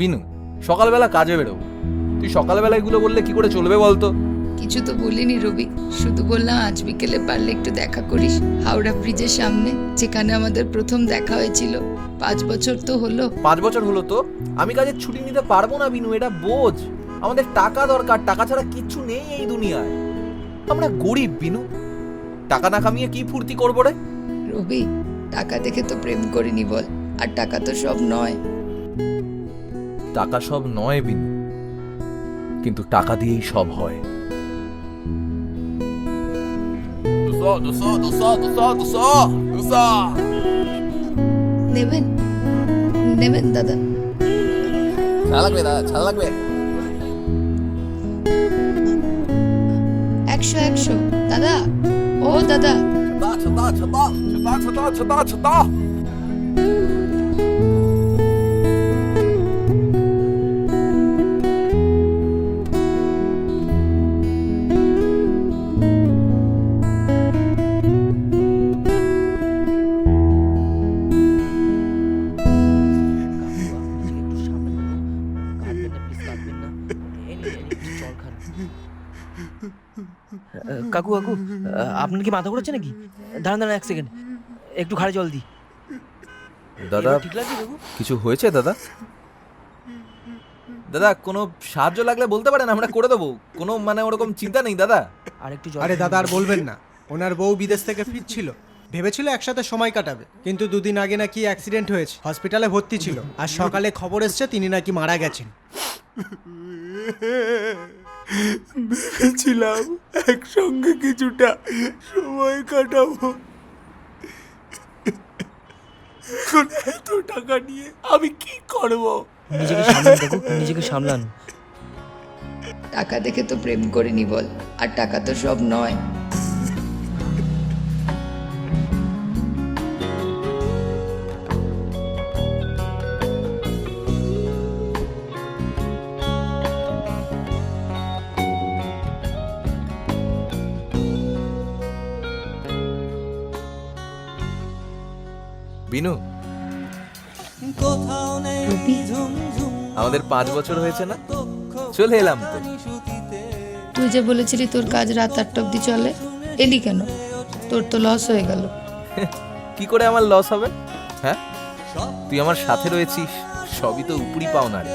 বিনু, সকালবেলা কাজে বেরোবো, তুই সকালবেলা এগুলো বললে কি করে চলবে বলতো? কিছু তো বলিনি রবি, শুধু বললাম আজ বিকেলে পারলে একটু দেখা করিস হাওড়া ব্রিজের সামনে, যেখানে আমাদের প্রথম দেখা হয়েছিল। 5 বছর তো হলো। 5 বছর হলো তো? আমি কাজের ছুটি নিতে পারবো না বিনু, এটা বোঝ। আমাদের টাকা দরকার, টাকা ছাড়া কিচ্ছু নেই এই দুনিয়ায়। আমরা গরিব বিনু, টাকা না কামিয়ে কি ফুর্তি করবো রে? রবি, টাকা দেখে তো প্রেম করিনি বল, আর টাকা তো সব নয়। টাকা সব নয় বিনু, কিন্তু টাকা দিয়েই সব হয়। নেবেন নেবেন দাদা? ছাড়া লাগবে দাদা, ছাড়া লাগবে। 100 দাদা, ও দাদা। কাকু কাকু, আপনার কি মাথা ঘুরাচ্ছে নাকি? দাঁড়ান দাঁড়ান 1 সেকেন্ড, একটু ঘাড়ে জল দিই। দাদা এবার ঠিক লাগছে কাকু? কিছু হয়েছে দাদা? দাদা কোনো সাহায্য লাগলে বলতে পারেন, আমরা করে দেবো। কোনো মানে ওরকম চিন্তা নেই দাদা। আর একটু জল। আরে দাদা আর বলবেন না, ওনার বউ বিদেশ থেকে ফিরছিল, ভেবেছিল একসাথে সময় কাটাবে, কিন্তু 2 দিন আগে নাকি অ্যাক্সিডেন্ট হয়েছে, হসপিটালে ভর্তি ছিল, আর সকালে খবর এসছে তিনি নাকি মারা গেছেন। ভেবেছিলাম একসঙ্গে কিছুটা সময় কাটাবো, এখন এত টাকা নিয়ে আমি কি করব? নিজেকে সামলান কাকু, নিজেকে সামলান। টাকা দেখে তো প্রেম করিনি বল, আর টাকা তো সব নয়। বিনু, রবি, আমাদের 5 বছর হয়েছে না? চলে এলাম তো। তুই যে বলেছিলি তোর কাজ রাত 8টা অব্দি চলে, এলি কেন? তোর তো লস হয়ে গেল। কি করে আমার লস হবে? হ্যাঁ, তুই আমার সাথে রয়েছিস, সবই তো উপরি পাওনা রে।